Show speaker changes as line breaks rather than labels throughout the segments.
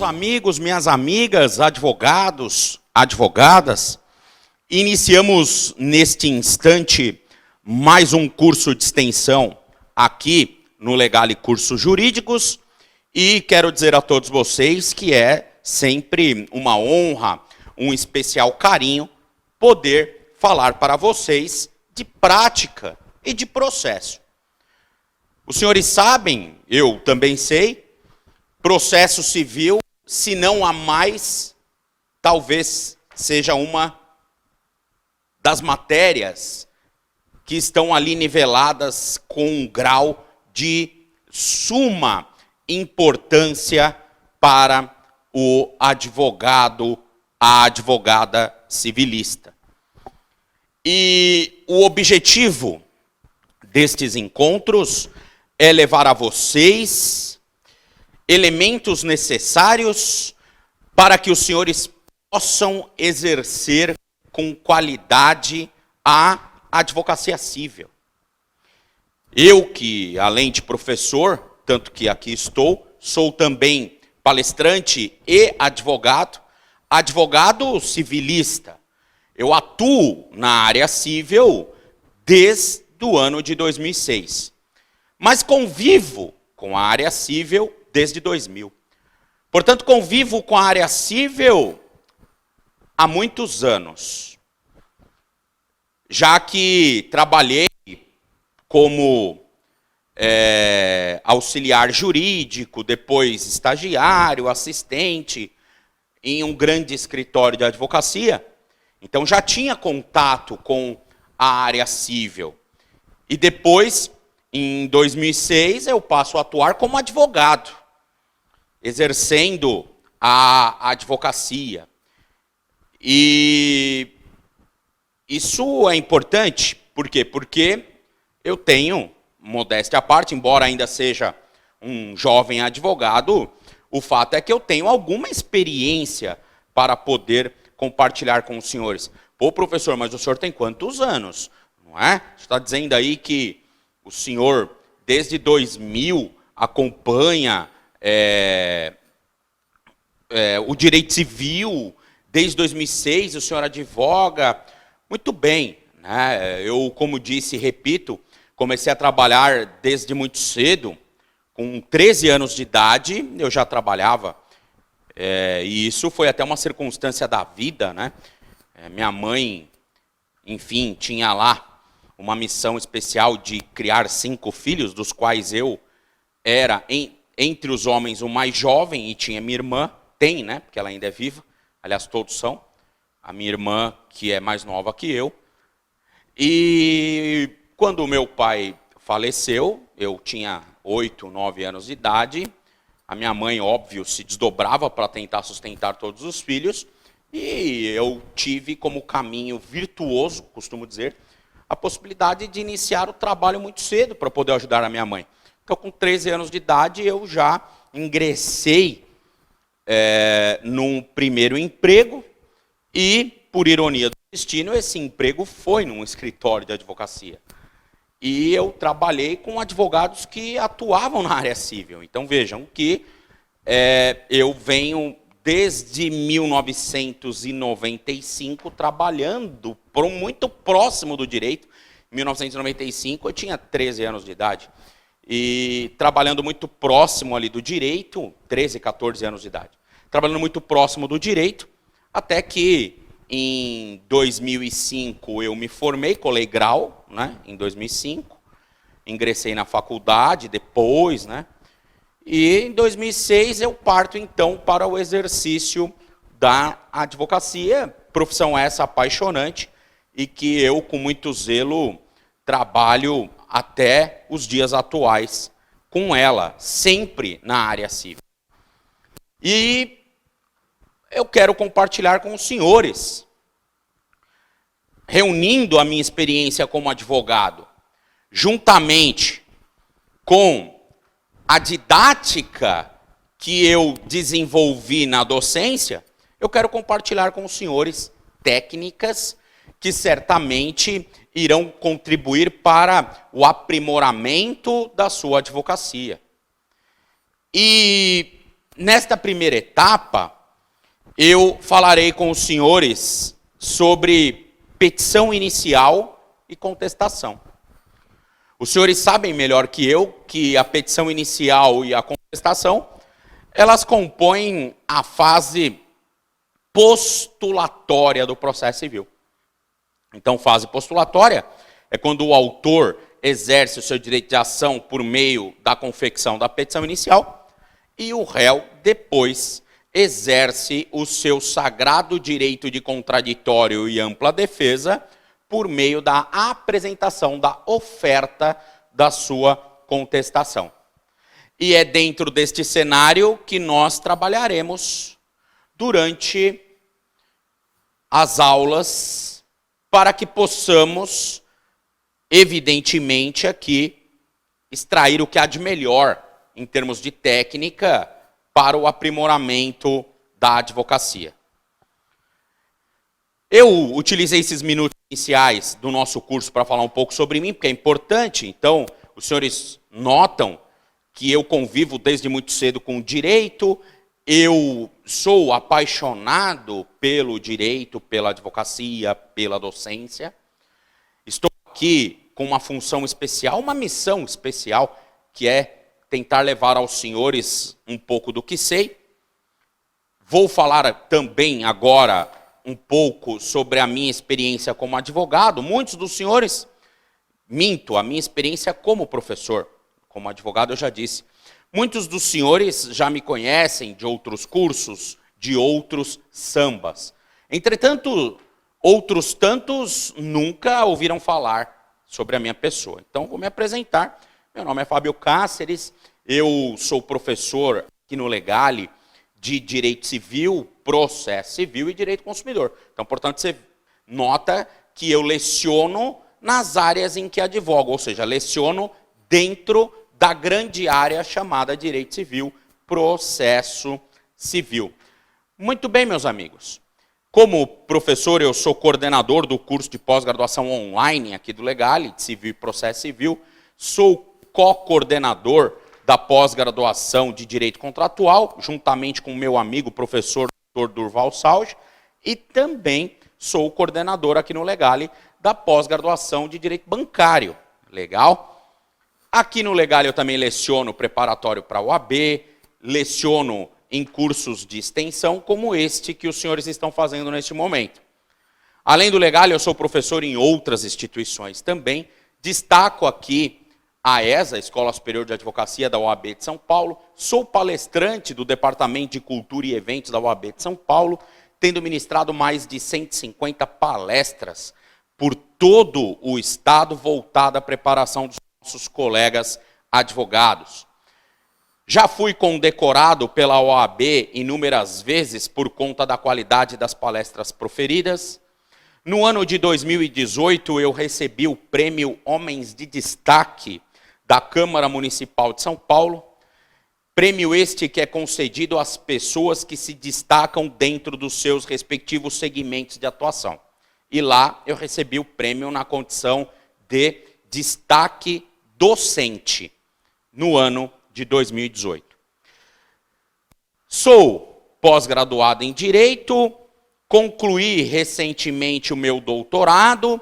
Meus amigos, minhas amigas, advogados, advogadas, iniciamos neste instante mais um curso de extensão aqui no Legale Cursos Jurídicos e quero dizer a todos vocês que é sempre uma honra, um especial carinho poder falar para vocês de prática e de processo. Os senhores sabem, eu também sei, processo civil, se não a mais, talvez seja uma das matérias que estão ali niveladas com um grau de suma importância para o advogado, a advogada civilista. E o objetivo destes encontros é levar a vocês elementos necessários para que os senhores possam exercer com qualidade a advocacia civil. Eu que, além de professor, tanto que aqui estou, sou também palestrante e advogado civilista. Eu atuo na área civil desde o ano de 2006, mas convivo com a área civil desde 2000. Portanto, convivo com a área civil há muitos anos, já que trabalhei como auxiliar jurídico, depois estagiário, assistente, em um grande escritório de advocacia. Então já tinha contato com a área civil. E depois, em 2006, eu passo a atuar como advogado, exercendo a advocacia. E isso é importante, por quê? Porque eu tenho, modéstia à parte, embora ainda seja um jovem advogado, o fato é que eu tenho alguma experiência para poder compartilhar com os senhores. Pô, professor, mas o senhor tem quantos anos? Não é? Você está dizendo aí que o senhor, desde 2000, acompanha o direito civil, desde 2006 o senhor advoga. Muito bem, né? Eu, como disse e repito, comecei a trabalhar desde muito cedo, com 13 anos de idade, eu já trabalhava, e isso foi até uma circunstância da vida, né? Minha mãe, enfim, tinha lá uma missão especial de criar 5 filhos, dos quais eu era, entre os homens, o mais jovem, e tinha minha irmã, tem, né? Porque ela ainda é viva, aliás, todos são, a minha irmã, que é mais nova que eu. E quando o meu pai faleceu, eu tinha 8, 9 anos de idade, a minha mãe, óbvio, se desdobrava para tentar sustentar todos os filhos, e eu tive como caminho virtuoso, costumo dizer, a possibilidade de iniciar o trabalho muito cedo para poder ajudar a minha mãe. Então, com 13 anos de idade, eu já ingressei num primeiro emprego e, por ironia do destino, esse emprego foi num escritório de advocacia. E eu trabalhei com advogados que atuavam na área civil. Então, vejam que eu venho desde 1995 trabalhando muito próximo do direito. Em 1995 eu tinha 13 anos de idade. E trabalhando muito próximo ali do direito, 13, 14 anos de idade. Trabalhando muito próximo do direito, até que em 2005 eu me formei, colei grau, né, em 2005. Ingressei na faculdade depois, né? E em 2006 eu parto então para o exercício da advocacia, profissão essa apaixonante e que eu com muito zelo trabalho até os dias atuais com ela, sempre na área civil. E eu quero compartilhar com os senhores, reunindo a minha experiência como advogado, juntamente com a didática que eu desenvolvi na docência, eu quero compartilhar com os senhores técnicas que certamente irão contribuir para o aprimoramento da sua advocacia. E nesta primeira etapa, eu falarei com os senhores sobre petição inicial e contestação. Os senhores sabem melhor que eu que a petição inicial e a contestação, elas compõem a fase postulatória do processo civil. Então, fase postulatória é quando o autor exerce o seu direito de ação por meio da confecção da petição inicial e o réu, depois, exerce o seu sagrado direito de contraditório e ampla defesa por meio da apresentação da oferta da sua contestação. E é dentro deste cenário que nós trabalharemos durante as aulas para que possamos, evidentemente, aqui extrair o que há de melhor em termos de técnica para o aprimoramento da advocacia. Eu utilizei esses minutos iniciais do nosso curso para falar um pouco sobre mim, porque é importante. Então, os senhores notam que eu convivo desde muito cedo com o direito, eu sou apaixonado pelo direito, pela advocacia, pela docência. Estou aqui com uma função especial, uma missão especial, que é tentar levar aos senhores um pouco do que sei. Vou falar também agora um pouco sobre a minha experiência como advogado. Muitos dos senhores, a minha experiência como professor, como advogado eu já disse. Muitos dos senhores já me conhecem de outros cursos, de outros sambas. Entretanto, outros tantos nunca ouviram falar sobre a minha pessoa. Então, vou me apresentar. Meu nome é Fábio Cáceres, eu sou professor aqui no Legale de Direito Civil, Processo Civil e Direito Consumidor. Então, portanto, você nota que eu leciono nas áreas em que advogo, ou seja, leciono dentro da grande área chamada Direito Civil, Processo Civil. Muito bem, meus amigos. Como professor, eu sou coordenador do curso de pós-graduação online aqui do Legale, de Civil e Processo Civil. Sou co-coordenador da pós-graduação de Direito Contratual, juntamente com o meu amigo professor Dr. Durval Salge, e também sou coordenador aqui no Legale da pós-graduação de Direito Bancário. Legal? Aqui no Legale eu também leciono preparatório para a OAB, leciono em cursos de extensão como este que os senhores estão fazendo neste momento. Além do Legale, eu sou professor em outras instituições também. Destaco aqui a ESA, Escola Superior de Advocacia da OAB de São Paulo. Sou palestrante do Departamento de Cultura e Eventos da OAB de São Paulo, tendo ministrado mais de 150 palestras por todo o estado voltada à preparação dos nossos colegas advogados. Já fui condecorado pela OAB inúmeras vezes por conta da qualidade das palestras proferidas. No ano de 2018, eu recebi o prêmio Homens de Destaque da Câmara Municipal de São Paulo. Prêmio este que é concedido às pessoas que se destacam dentro dos seus respectivos segmentos de atuação. E lá eu recebi o prêmio na condição de destaque docente no ano de 2018. Sou pós-graduado em Direito, concluí recentemente o meu doutorado,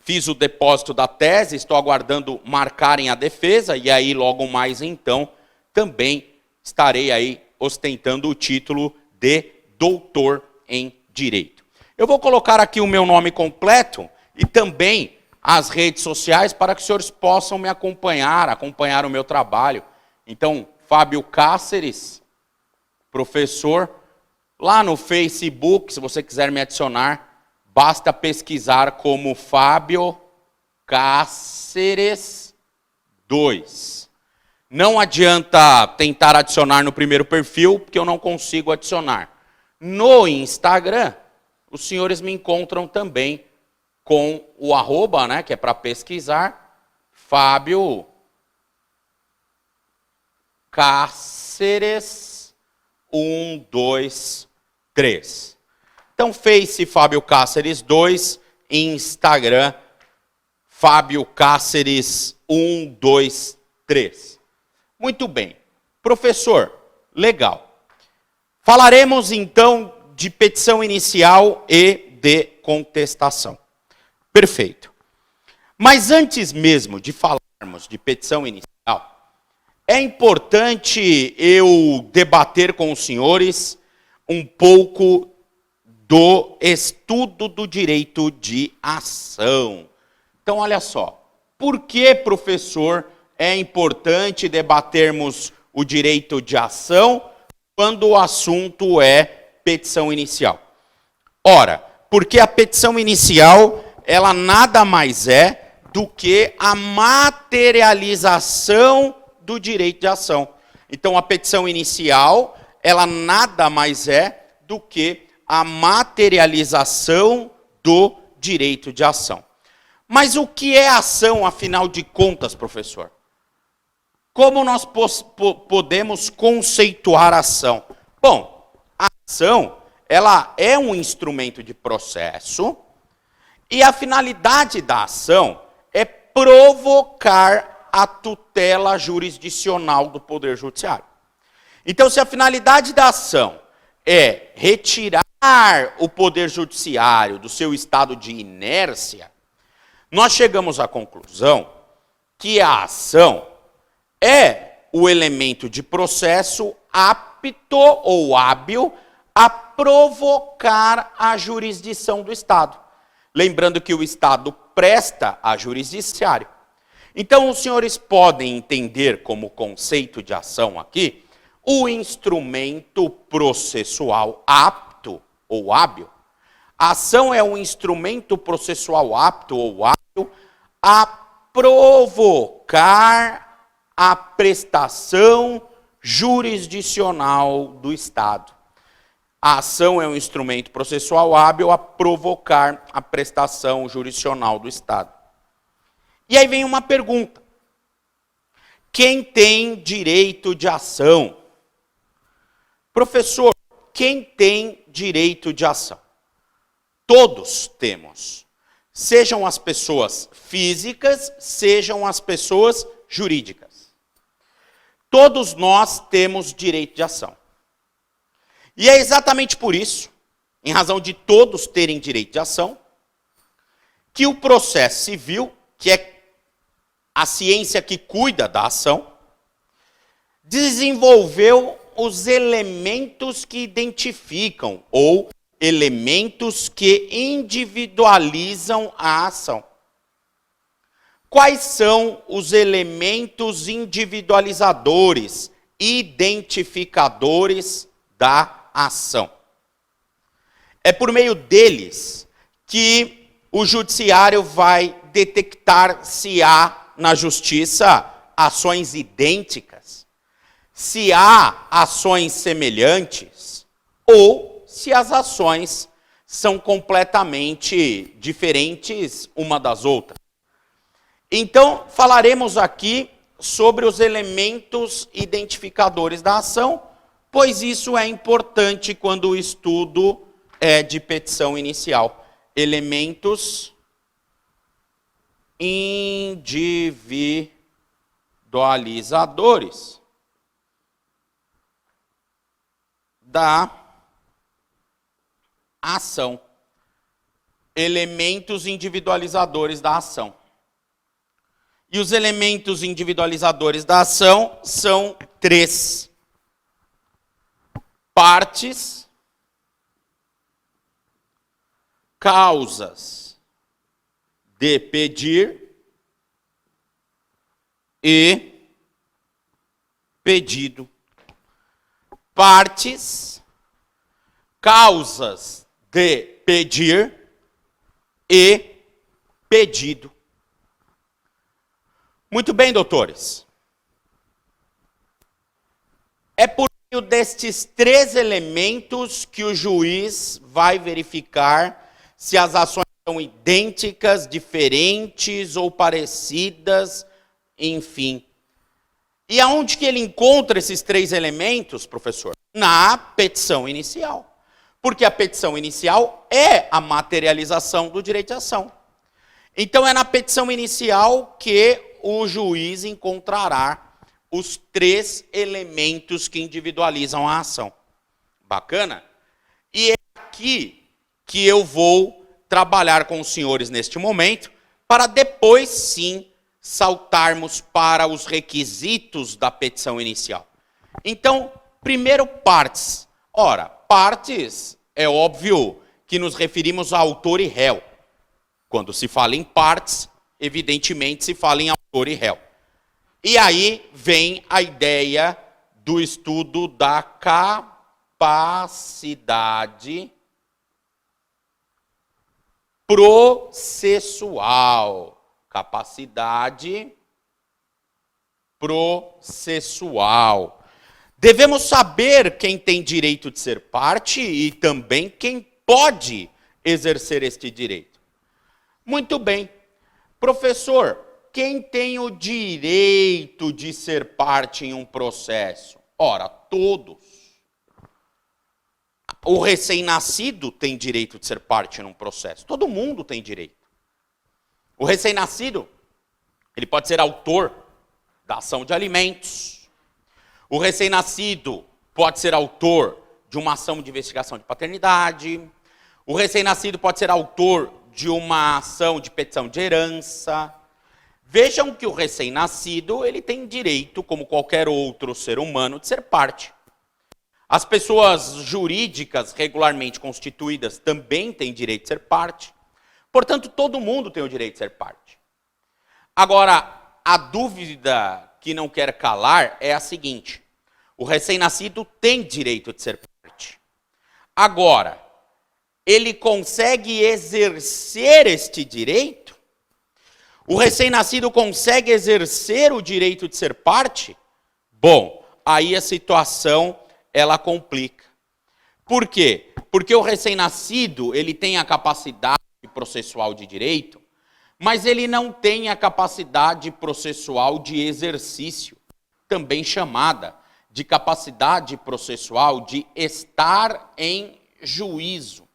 fiz o depósito da tese, estou aguardando marcarem a defesa, e aí logo mais então também estarei aí ostentando o título de doutor em Direito. Eu vou colocar aqui o meu nome completo e também as redes sociais para que os senhores possam me acompanhar o meu trabalho. Então, Fábio Cáceres, professor, lá no Facebook, se você quiser me adicionar, basta pesquisar como Fábio Cáceres 2. Não adianta tentar adicionar no primeiro perfil, porque eu não consigo adicionar. No Instagram, os senhores me encontram também com o arroba, né, que é para pesquisar, Fábio Cáceres 1, 2, 3. Então, Face Fábio Cáceres 2, Instagram Fábio Cáceres 1, 2, 3. Muito bem. Professor, legal. Falaremos então de petição inicial e de contestação. Perfeito. Mas antes mesmo de falarmos de petição inicial, é importante eu debater com os senhores um pouco do estudo do direito de ação. Então, olha só, por que, professor, é importante debatermos o direito de ação quando o assunto é petição inicial? Ora, porque a petição inicial, ela nada mais é do que a materialização do direito de ação. Então, a petição inicial, ela nada mais é do que a materialização do direito de ação. Mas o que é ação, afinal de contas, professor? Como nós podemos conceituar a ação? Bom, a ação, ela é um instrumento de processo e a finalidade da ação é provocar a tutela jurisdicional do Poder Judiciário. Então, se a finalidade da ação é retirar o Poder Judiciário do seu estado de inércia, nós chegamos à conclusão que a ação é o elemento de processo apto ou hábil a provocar a jurisdição do Estado. Lembrando que o Estado presta a jurisdicionário. Então, os senhores podem entender como conceito de ação aqui o instrumento processual apto ou hábil. A ação é um instrumento processual apto ou hábil a provocar a prestação jurisdicional do Estado. A ação é um instrumento processual hábil a provocar a prestação jurisdicional do Estado. E aí vem uma pergunta. Quem tem direito de ação? Professor, quem tem direito de ação? Todos temos. Sejam as pessoas físicas, sejam as pessoas jurídicas. Todos nós temos direito de ação. E é exatamente por isso, em razão de todos terem direito de ação, que o processo civil, que é a ciência que cuida da ação, desenvolveu os elementos que identificam ou elementos que individualizam a ação. Quais são os elementos individualizadores, identificadores da ação? É por meio deles que o judiciário vai detectar se há na justiça ações idênticas, se há ações semelhantes ou se as ações são completamente diferentes uma das outras. Então, falaremos aqui sobre os elementos identificadores da ação, pois isso é importante quando o estudo é de petição inicial. Elementos individualizadores da ação. Elementos individualizadores da ação. E os elementos individualizadores da ação são três: partes, causas de pedir e pedido. Partes, causas de pedir e pedido. Muito bem, doutores. É por meio destes três elementos que o juiz vai verificar se as ações são idênticas, diferentes ou parecidas, enfim. E aonde que ele encontra esses três elementos, professor? Na petição inicial. Porque a petição inicial é a materialização do direito de ação. Então é na petição inicial que o juiz encontrará os três elementos que individualizam a ação. Bacana? E é aqui que eu vou trabalhar com os senhores neste momento, para depois sim saltarmos para os requisitos da petição inicial. Então, primeiro, partes. Ora, partes, é óbvio que nos referimos a autor e réu. Quando se fala em partes, evidentemente se fala em autor e réu. E aí vem a ideia do estudo da capacidade processual. Capacidade processual. Devemos saber quem tem direito de ser parte e também quem pode exercer este direito. Muito bem. Professor, quem tem o direito de ser parte em um processo? Ora, todos. O recém-nascido tem direito de ser parte num processo. Todo mundo tem direito. O recém-nascido, ele pode ser autor da ação de alimentos. O recém-nascido pode ser autor de uma ação de investigação de paternidade. O recém-nascido pode ser autor de uma ação de petição de herança. Vejam que o recém-nascido, ele tem direito, como qualquer outro ser humano, de ser parte. As pessoas jurídicas regularmente constituídas também têm direito de ser parte. Portanto, todo mundo tem o direito de ser parte. Agora, a dúvida que não quer calar é a seguinte: o recém-nascido tem direito de ser parte. Agora, ele consegue exercer este direito? O recém-nascido consegue exercer o direito de ser parte? Bom, aí a situação ela complica. Por quê? Porque o recém-nascido, ele tem a capacidade processual de direito, mas ele não tem a capacidade processual de exercício, também chamada de capacidade processual de estar em juízo.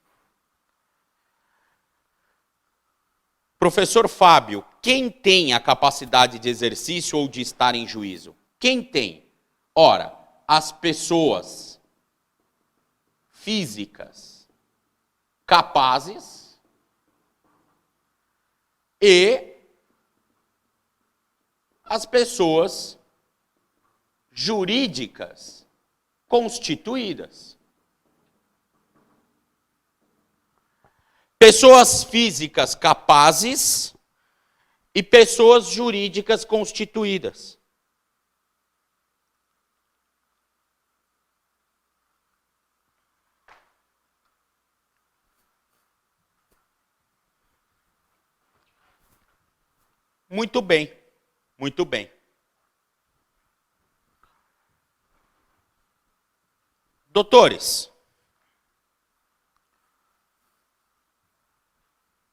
Professor Fábio, quem tem a capacidade de exercício ou de estar em juízo? Quem tem? Ora, as pessoas físicas capazes e as pessoas jurídicas constituídas. Pessoas físicas capazes e pessoas jurídicas constituídas. Muito bem, muito bem. Doutores,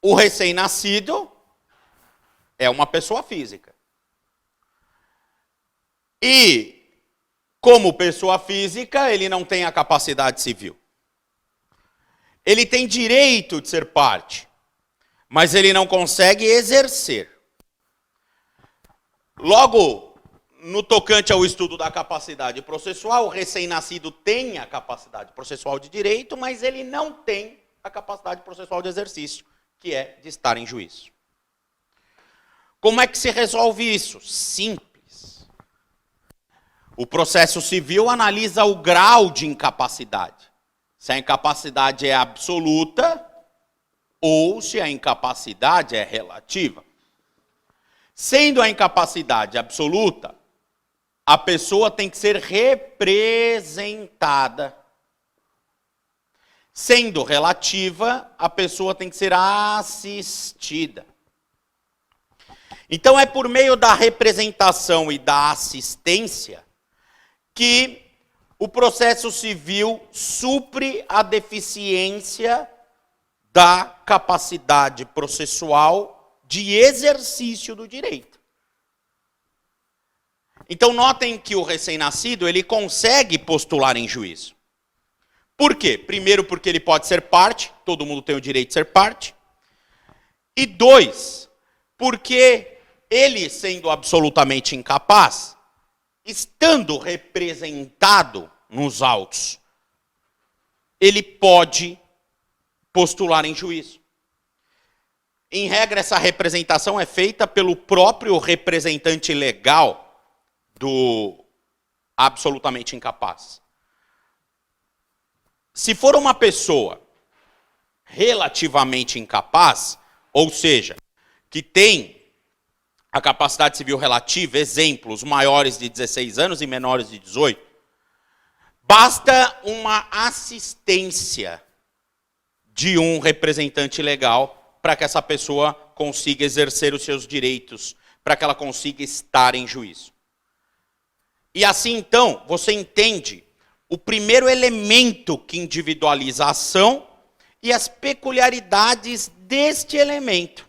o recém-nascido é uma pessoa física. E, como pessoa física, ele não tem a capacidade civil. Ele tem direito de ser parte, mas ele não consegue exercer. Logo, no tocante ao estudo da capacidade processual, o recém-nascido tem a capacidade processual de direito, mas ele não tem a capacidade processual de exercício, que é de estar em juízo. Como é que se resolve isso? Simples. O processo civil analisa o grau de incapacidade. Se a incapacidade é absoluta ou se a incapacidade é relativa. Sendo a incapacidade absoluta, a pessoa tem que ser representada. Sendo relativa, a pessoa tem que ser assistida. Então é por meio da representação e da assistência que o processo civil supre a deficiência da capacidade processual de exercício do direito. Então notem que o recém-nascido, ele consegue postular em juízo. Por quê? Primeiro, porque ele pode ser parte, todo mundo tem o direito de ser parte. E dois, porque ele, sendo absolutamente incapaz, estando representado nos autos ele pode postular em juízo. Em regra, essa representação é feita pelo próprio representante legal do absolutamente incapaz. Se for uma pessoa relativamente incapaz, ou seja, que tem a capacidade civil relativa, exemplos, maiores de 16 anos e menores de 18, basta uma assistência de um representante legal para que essa pessoa consiga exercer os seus direitos, para que ela consiga estar em juízo. E assim, então, você entende o primeiro elemento que individualiza a ação e as peculiaridades deste elemento.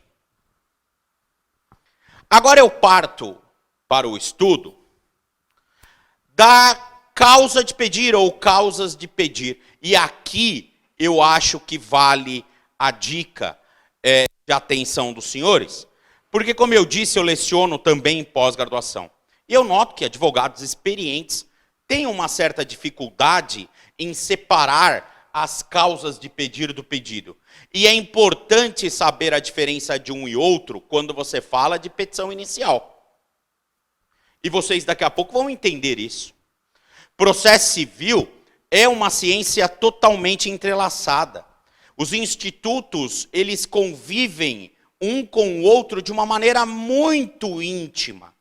Agora eu parto para o estudo da causa de pedir ou causas de pedir. E aqui eu acho que vale a dica de atenção dos senhores, porque, como eu disse, eu leciono também em pós-graduação. E eu noto que advogados experientes têm uma certa dificuldade em separar as causas de pedir do pedido. E é importante saber a diferença de um e outro quando você fala de petição inicial. E vocês daqui a pouco vão entender isso. Processo civil é uma ciência totalmente entrelaçada. Os institutos, eles convivem um com o outro de uma maneira muito íntima.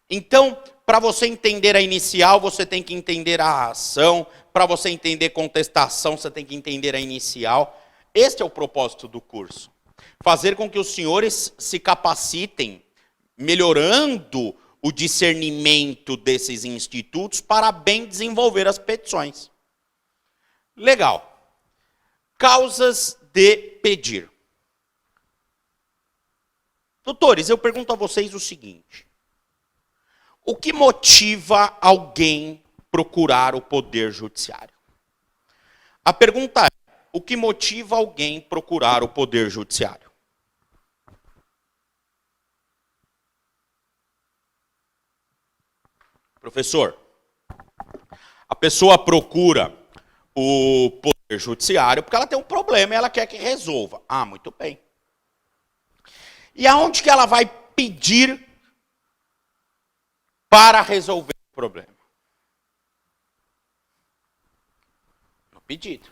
Então, para você entender a inicial, você tem que entender a ação. Para você entender contestação, você tem que entender a inicial. Este é o propósito do curso. Fazer com que os senhores se capacitem, melhorando o discernimento desses institutos para bem desenvolver as petições. Legal. Causas de pedir. Doutores, eu pergunto a vocês o seguinte. O que motiva alguém procurar o poder judiciário? A pergunta é, o que motiva alguém procurar o poder judiciário? Professor, a pessoa procura o poder judiciário porque ela tem um problema e ela quer que resolva. Ah, muito bem. E aonde que ela vai pedir para resolver o problema? No pedido.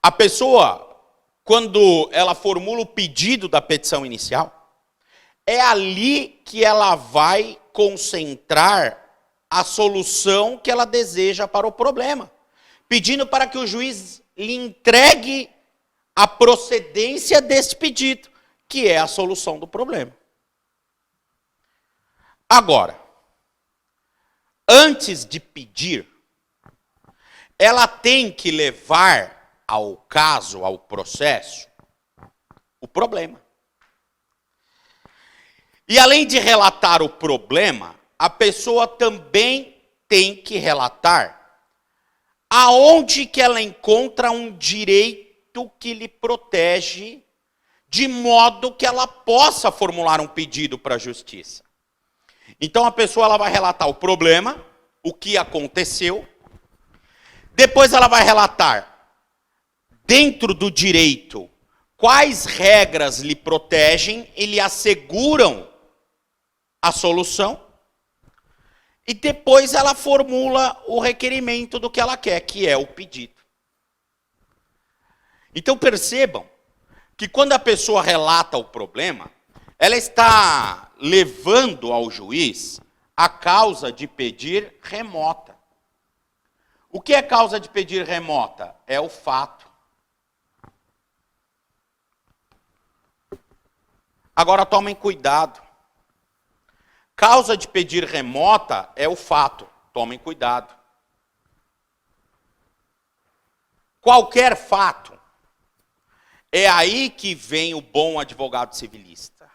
A pessoa, quando ela formula o pedido da petição inicial, é ali que ela vai concentrar a solução que ela deseja para o problema, pedindo para que o juiz lhe entregue a procedência desse pedido, que é a solução do problema. Agora, antes de pedir, ela tem que levar ao caso, ao processo, o problema. E além de relatar o problema, a pessoa também tem que relatar aonde que ela encontra um direito que lhe protege, de modo que ela possa formular um pedido para a justiça. Então a pessoa ela vai relatar o problema, o que aconteceu, depois ela vai relatar, dentro do direito, quais regras lhe protegem e lhe asseguram a solução, e depois ela formula o requerimento do que ela quer, que é o pedido. Então percebam que quando a pessoa relata o problema, ela está levando ao juiz a causa de pedir remota. O que é causa de pedir remota? É o fato. Agora tomem cuidado. Causa de pedir remota é o fato. Tomem cuidado. Qualquer fato. É aí que vem o bom advogado civilista.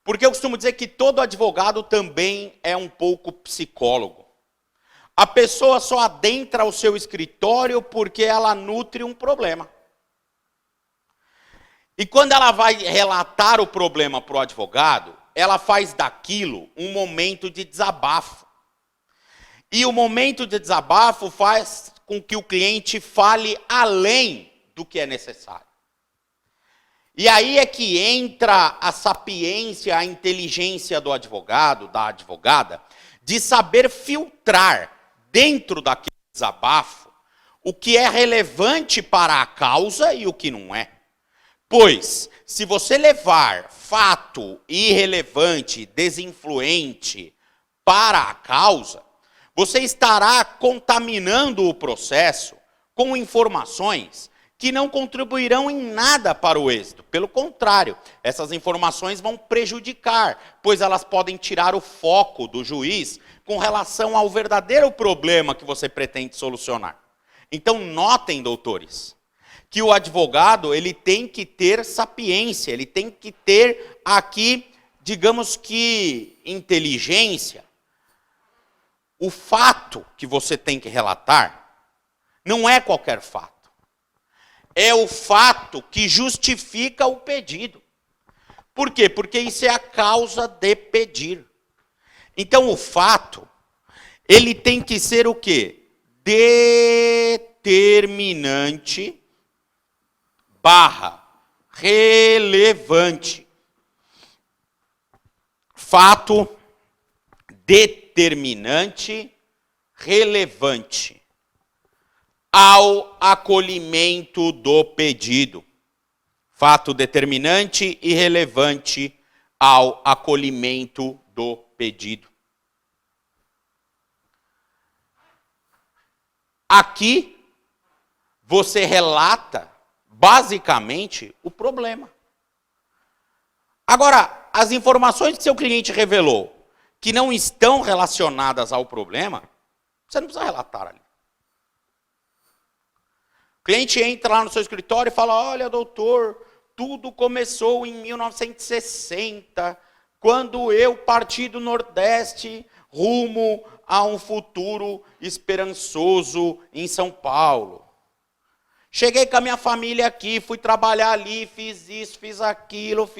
Porque eu costumo dizer que todo advogado também é um pouco psicólogo. A pessoa só adentra o seu escritório porque ela nutre um problema. E quando ela vai relatar o problema para o advogado, ela faz daquilo um momento de desabafo. E o momento de desabafo faz com que o cliente fale além do que é necessário. E aí é que entra a sapiência, a inteligência do advogado, da advogada, de saber filtrar dentro daquele desabafo o que é relevante para a causa e o que não é. Pois, se você levar fato irrelevante, desinfluente para a causa, você estará contaminando o processo com informações que não contribuirão em nada para o êxito. Pelo contrário, essas informações vão prejudicar, pois elas podem tirar o foco do juiz com relação ao verdadeiro problema que você pretende solucionar. Então, notem, doutores, que o advogado ele tem que ter sapiência, ele tem que ter aqui, digamos que, inteligência. O fato que você tem que relatar não é qualquer fato. É o fato que justifica o pedido. Por quê? Porque isso é a causa de pedir. Então, o fato, ele tem que ser o quê? Determinante / relevante. Fato determinante, relevante ao acolhimento do pedido. Fato determinante e relevante ao acolhimento do pedido. Aqui, você relata, basicamente, o problema. Agora, as informações que seu cliente revelou, que não estão relacionadas ao problema, você não precisa relatar ali. O cliente entra lá no seu escritório e fala, olha, doutor, tudo começou em 1960, quando eu parti do Nordeste rumo a um futuro esperançoso em São Paulo. Cheguei com a minha família aqui, fui trabalhar ali, fiz isso, fiz aquilo.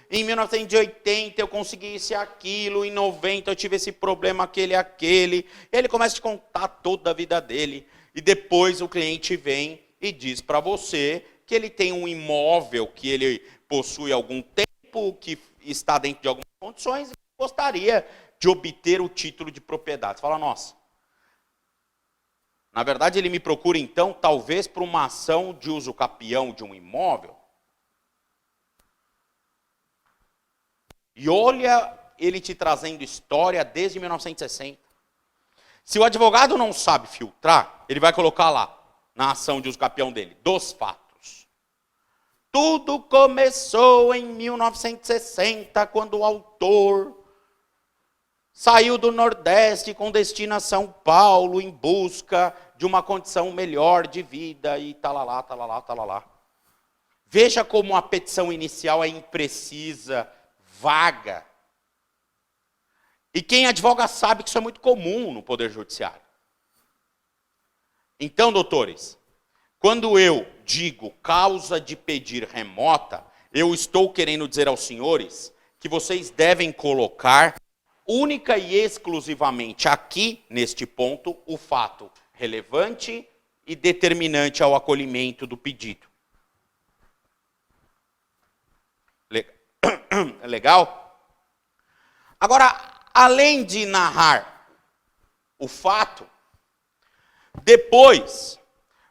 Em 1980 eu consegui isso e aquilo, em 90 eu tive esse problema, aquele. Ele começa a te contar toda a vida dele. E depois o cliente vem e diz para você que ele tem um imóvel que ele possui há algum tempo, que está dentro de algumas condições e gostaria de obter o título de propriedade. Você fala, nossa. Na verdade, ele me procura, então, talvez por uma ação de uso capião de um imóvel. E olha ele te trazendo história desde 1960. Se o advogado não sabe filtrar, ele vai colocar lá, na ação de uso capião dele, dos fatos. Tudo começou em 1960, quando o autor saiu do Nordeste com destino a São Paulo em busca de uma condição melhor de vida e talalá. Veja como a petição inicial é imprecisa, vaga. E quem advoga sabe que isso é muito comum no Poder Judiciário. Então, doutores, quando eu digo causa de pedir remota, eu estou querendo dizer aos senhores que vocês devem colocar única e exclusivamente aqui, neste ponto, o fato relevante e determinante ao acolhimento do pedido. Legal? Agora, além de narrar o fato, depois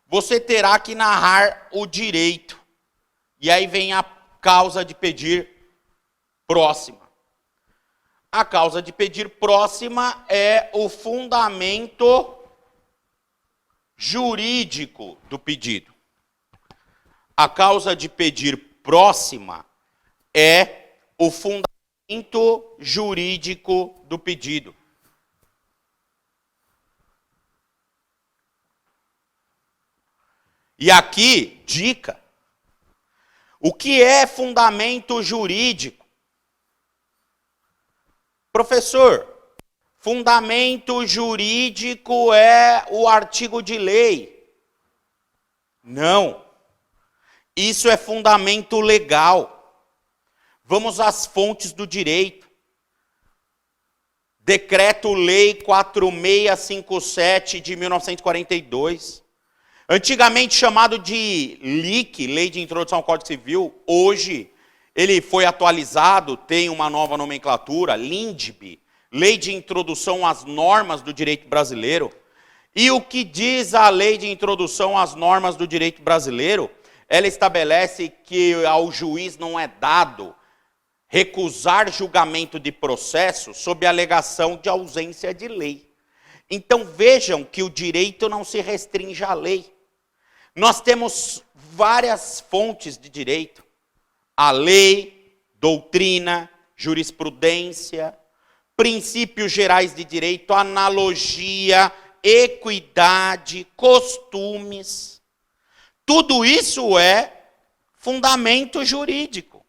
você terá que narrar o direito. E aí vem a causa de pedir próxima. A causa de pedir próxima é o fundamento jurídico do pedido. A causa de pedir próxima é o fundamento jurídico do pedido. E aqui, dica. O que é fundamento jurídico? Professor, fundamento jurídico é o artigo de lei. Não. Isso é fundamento legal. Vamos às fontes do direito. Decreto-Lei 4657 de 1942. Antigamente chamado de LIC, Lei de Introdução ao Código Civil, hoje ele foi atualizado, tem uma nova nomenclatura, LINDB, Lei de Introdução às Normas do Direito Brasileiro. E o que diz a Lei de Introdução às Normas do Direito Brasileiro? Ela estabelece que ao juiz não é dado recusar julgamento de processo sob alegação de ausência de lei. Então vejam que o direito não se restringe à lei. Nós temos várias fontes de direito. A lei, doutrina, jurisprudência, princípios gerais de direito, analogia, equidade, costumes. Tudo isso é fundamento jurídico.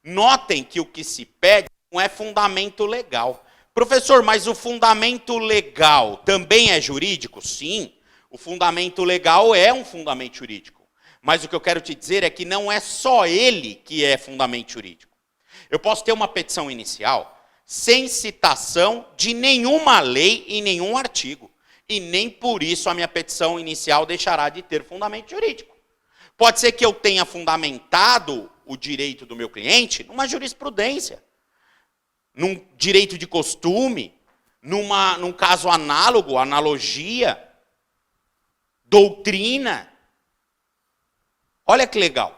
Notem que o que se pede não é fundamento legal. Professor, mas o fundamento legal também é jurídico? Sim, o fundamento legal é um fundamento jurídico. Mas o que eu quero te dizer é que não é só ele que é fundamento jurídico. Eu posso ter uma petição inicial sem citação de nenhuma lei em nenhum artigo. E nem por isso a minha petição inicial deixará de ter fundamento jurídico. Pode ser que eu tenha fundamentado o direito do meu cliente numa jurisprudência, num direito de costume, num caso análogo, analogia, doutrina. Olha que legal.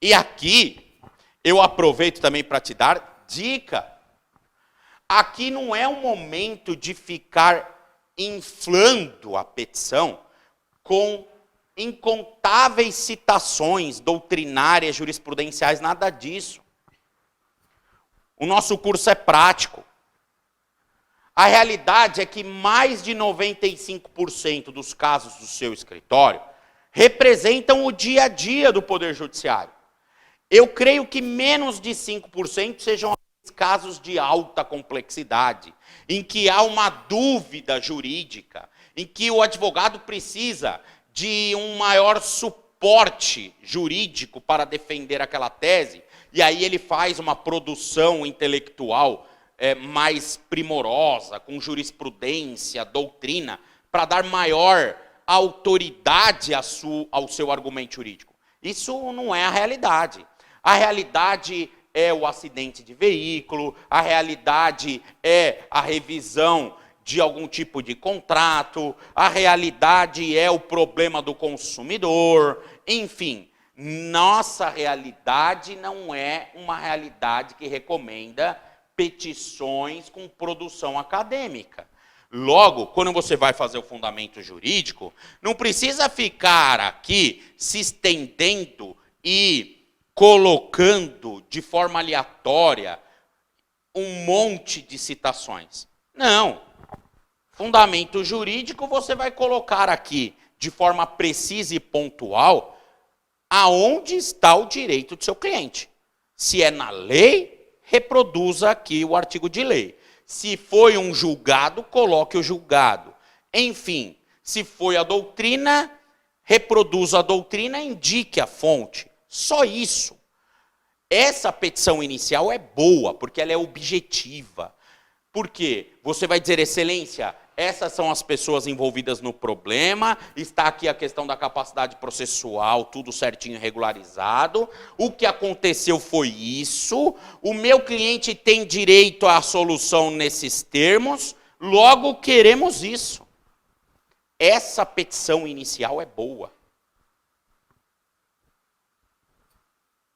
E aqui, eu aproveito também para te dar dica. Aqui não é um momento de ficar inflando a petição com incontáveis citações doutrinárias, jurisprudenciais, nada disso. O nosso curso é prático. A realidade é que mais de 95% dos casos do seu escritório representam o dia a dia do Poder Judiciário. Eu creio que menos de 5% sejam casos de alta complexidade, em que há uma dúvida jurídica, em que o advogado precisa de um maior suporte jurídico para defender aquela tese, e aí ele faz uma produção intelectual mais primorosa, com jurisprudência, doutrina, para dar maior autoridade ao seu argumento jurídico. Isso não é a realidade. A realidade é o acidente de veículo, a realidade é a revisão de algum tipo de contrato, a realidade é o problema do consumidor, enfim. Nossa realidade não é uma realidade que recomenda petições com produção acadêmica. Logo, quando você vai fazer o fundamento jurídico, não precisa ficar aqui se estendendo e colocando de forma aleatória um monte de citações. Não. Fundamento jurídico você vai colocar aqui de forma precisa e pontual aonde está o direito do seu cliente. Se é na lei, reproduza aqui o artigo de lei. Se foi um julgado, coloque o julgado. Enfim, se foi a doutrina, reproduza a doutrina, indique a fonte. Só isso. Essa petição inicial é boa, porque ela é objetiva. Por quê? Você vai dizer, excelência, essas são as pessoas envolvidas no problema, está aqui a questão da capacidade processual, tudo certinho, regularizado. O que aconteceu foi isso. O meu cliente tem direito à solução nesses termos, logo queremos isso. Essa petição inicial é boa.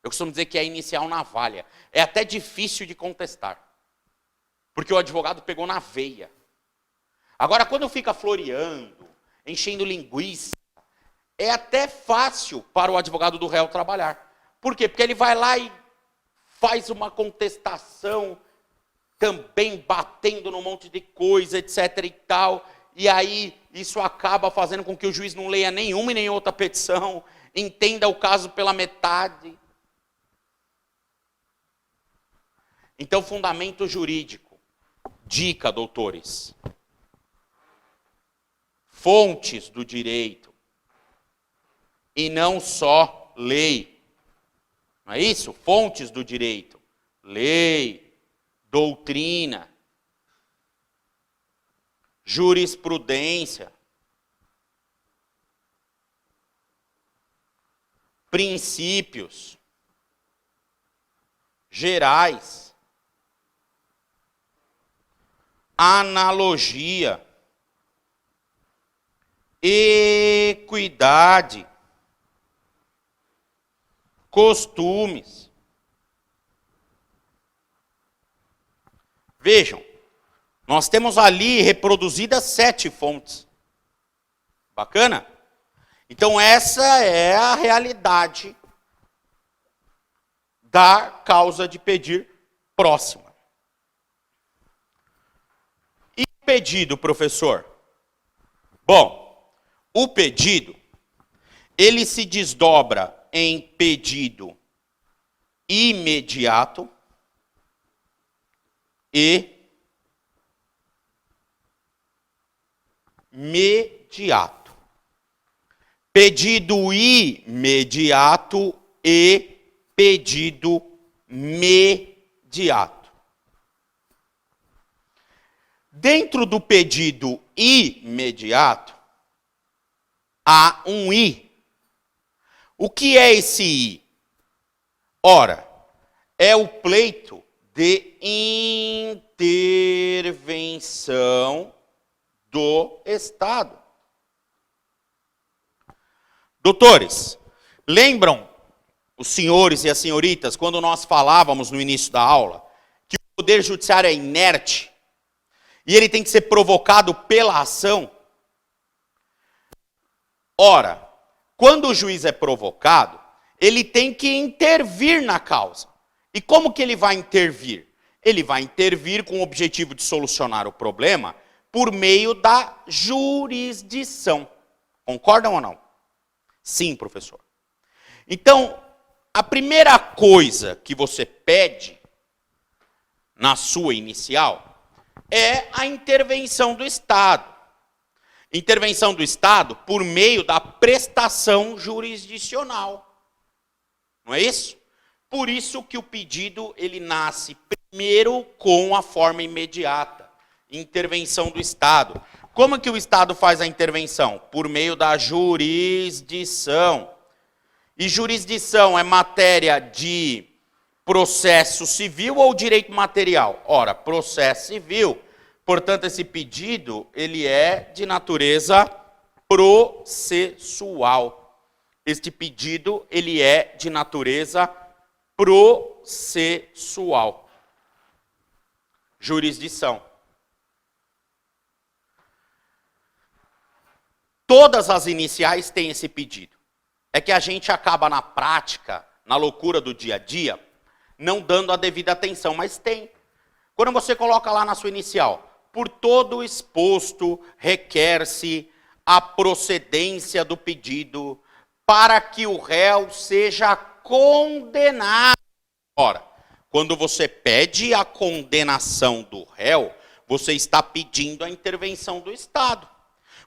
Eu costumo dizer que é inicial navalha. É até difícil de contestar. Porque o advogado pegou na veia. Agora, quando fica floreando, enchendo linguiça, é até fácil para o advogado do réu trabalhar. Por quê? Porque ele vai lá e faz uma contestação, também batendo num monte de coisa, etc. e tal. E aí, isso acaba fazendo com que o juiz não leia nenhuma e nem outra petição, entenda o caso pela metade. Então, fundamento jurídico. Dica, doutores. Fontes do direito. E não só lei. Não é isso? Fontes do direito. Lei, doutrina, jurisprudência, princípios gerais, analogia, equidade, costumes. Vejam, nós temos ali reproduzidas 7 fontes. Bacana? Então essa é a realidade da causa de pedir próxima. E o pedido, professor? Bom, o pedido, ele se desdobra em pedido imediato e mediato. Pedido imediato e pedido mediato. Dentro do pedido imediato, há um I. O que é esse I? Ora, é o pleito de intervenção do Estado. Doutores, lembram os senhores e as senhoritas, quando nós falávamos no início da aula, que o poder judiciário é inerte e ele tem que ser provocado pela ação? Ora, quando o juiz é provocado, ele tem que intervir na causa. E como que ele vai intervir? Ele vai intervir com o objetivo de solucionar o problema por meio da jurisdição. Concordam ou não? Sim, professor. Então, a primeira coisa que você pede na sua inicial é a intervenção do Estado. Intervenção do Estado por meio da prestação jurisdicional. Não é isso? Por isso que o pedido ele nasce primeiro com a forma imediata. Intervenção do Estado. Como que o Estado faz a intervenção? Por meio da jurisdição. E jurisdição é matéria de processo civil ou direito material? Ora, processo civil. Portanto, esse pedido, ele é de natureza processual. Este pedido, ele é de natureza processual. Jurisdição. Todas as iniciais têm esse pedido. É que a gente acaba na prática, na loucura do dia a dia, não dando a devida atenção, mas tem. Quando você coloca lá na sua inicial, por todo o exposto, requer-se a procedência do pedido para que o réu seja condenado. Ora, quando você pede a condenação do réu, você está pedindo a intervenção do Estado.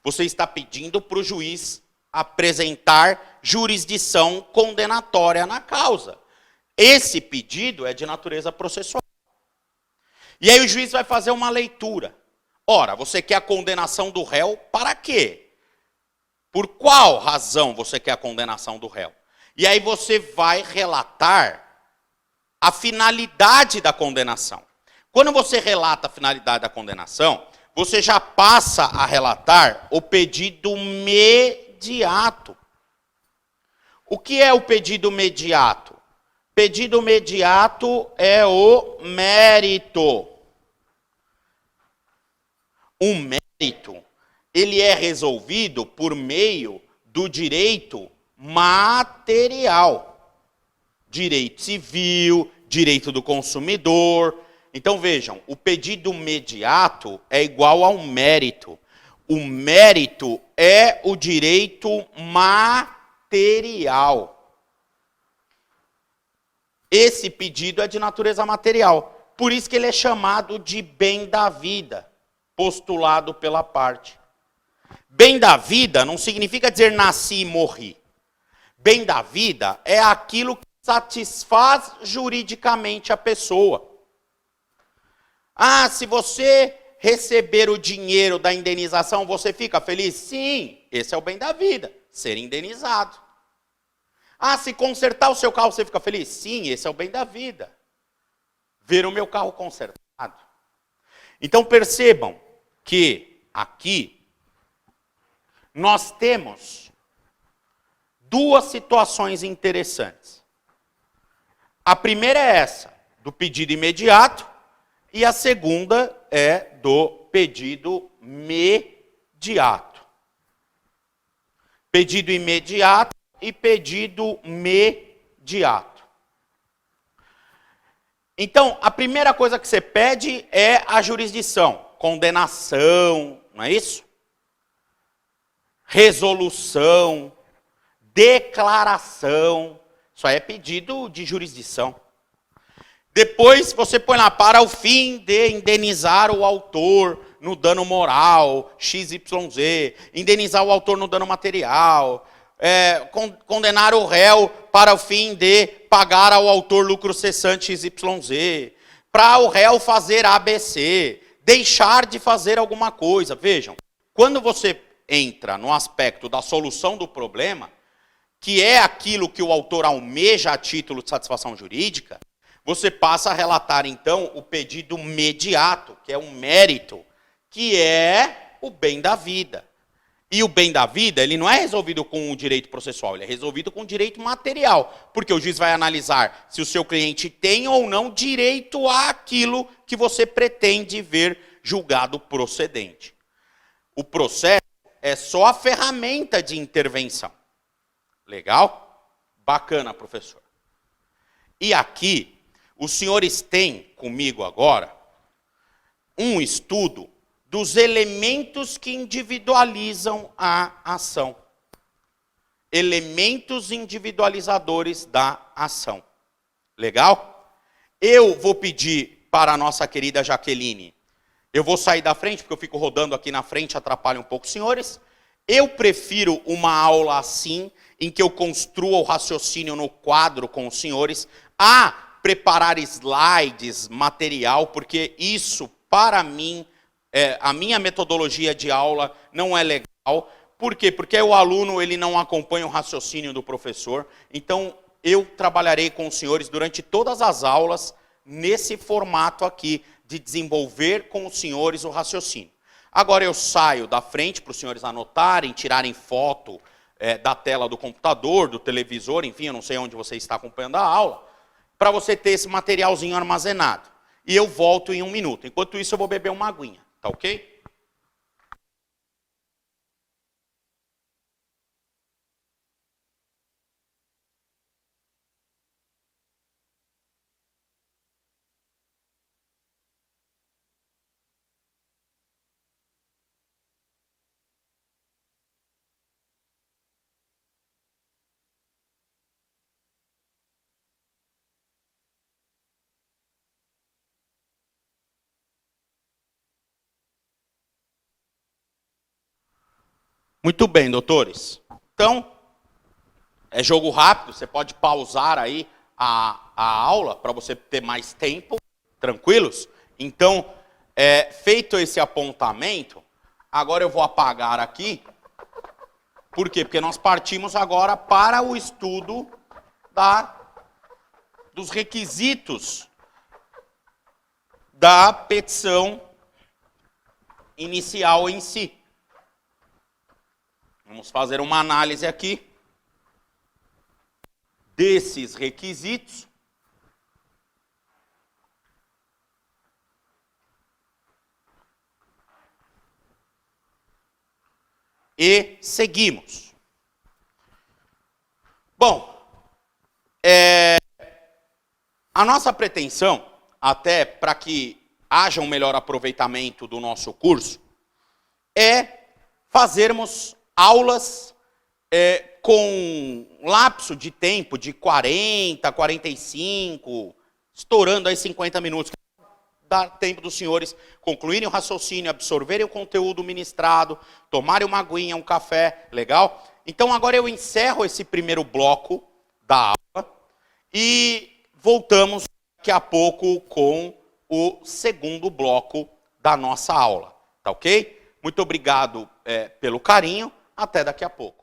Você está pedindo para o juiz apresentar jurisdição condenatória na causa. Esse pedido é de natureza processual. E aí o juiz vai fazer uma leitura. Ora, você quer a condenação do réu para quê? Por qual razão você quer a condenação do réu? E aí você vai relatar a finalidade da condenação. Quando você relata a finalidade da condenação, você já passa a relatar o pedido mediato. O que é o pedido mediato? Pedido mediato é o mérito. O mérito, ele é resolvido por meio do direito material. Direito civil, direito do consumidor. Então vejam, o pedido mediato é igual ao mérito. O mérito é o direito material. Esse pedido é de natureza material. Por isso que ele é chamado de bem da vida, postulado pela parte. Bem da vida não significa dizer nasci e morri. Bem da vida é aquilo que satisfaz juridicamente a pessoa. Ah, se você receber o dinheiro da indenização, você fica feliz? Sim, esse é o bem da vida, ser indenizado. Ah, se consertar o seu carro, você fica feliz? Sim, esse é o bem da vida, ver o meu carro consertado. Então percebam que aqui nós temos duas situações interessantes. A primeira é essa, do pedido imediato, e a segunda é do pedido mediato. Pedido imediato e pedido mediato. Então, a primeira coisa que você pede é a jurisdição, condenação, não é isso? Resolução, declaração, isso aí é pedido de jurisdição. Depois você põe lá, para o fim de indenizar o autor no dano moral, XYZ, indenizar o autor no dano material, condenar o réu para o fim de pagar ao autor lucro cessante XYZ, para o réu fazer ABC, deixar de fazer alguma coisa. Vejam, quando você entra no aspecto da solução do problema, que é aquilo que o autor almeja a título de satisfação jurídica, você passa a relatar, então, o pedido mediato, que é um mérito, que é o bem da vida. E o bem da vida, ele não é resolvido com o direito processual, ele é resolvido com o direito material, porque o juiz vai analisar se o seu cliente tem ou não direito àquilo que você pretende ver julgado procedente. O processo é só a ferramenta de intervenção. Legal? Bacana, professor. E aqui, os senhores têm comigo agora um estudo dos elementos que individualizam a ação. Elementos individualizadores da ação. Legal? Eu vou pedir para a nossa querida Jaqueline, eu vou sair da frente, porque eu fico rodando aqui na frente, atrapalha um pouco os senhores. Eu prefiro uma aula assim, em que eu construa o raciocínio no quadro com os senhores, a preparar slides, material, porque isso, para mim, a minha metodologia de aula não é legal. Por quê? Porque o aluno ele não acompanha o raciocínio do professor. Então, eu trabalharei com os senhores durante todas as aulas, nesse formato aqui, de desenvolver com os senhores o raciocínio. Agora eu saio da frente para os senhores anotarem, tirarem foto da tela do computador, do televisor, enfim, eu não sei onde você está acompanhando a aula, para você ter esse materialzinho armazenado. E eu volto em 1 minuto. Enquanto isso, eu vou beber uma aguinha. Tá ok? Muito bem, doutores. Então, é jogo rápido, você pode pausar aí a aula para você ter mais tempo, tranquilos? Então, feito esse apontamento, agora eu vou apagar aqui. Por quê? Porque nós partimos agora para o estudo dos requisitos da petição inicial em si. Vamos fazer uma análise aqui desses requisitos. E seguimos. Bom, a nossa pretensão, até para que haja um melhor aproveitamento do nosso curso, é fazermos aulas com lapso de tempo de 40, 45, estourando aí 50 minutos. Dá tempo dos senhores concluírem o raciocínio, absorverem o conteúdo ministrado, tomarem uma aguinha, um café, legal? Então agora eu encerro esse primeiro bloco da aula e voltamos daqui a pouco com o segundo bloco da nossa aula, tá ok? Muito obrigado pelo carinho, até daqui a pouco.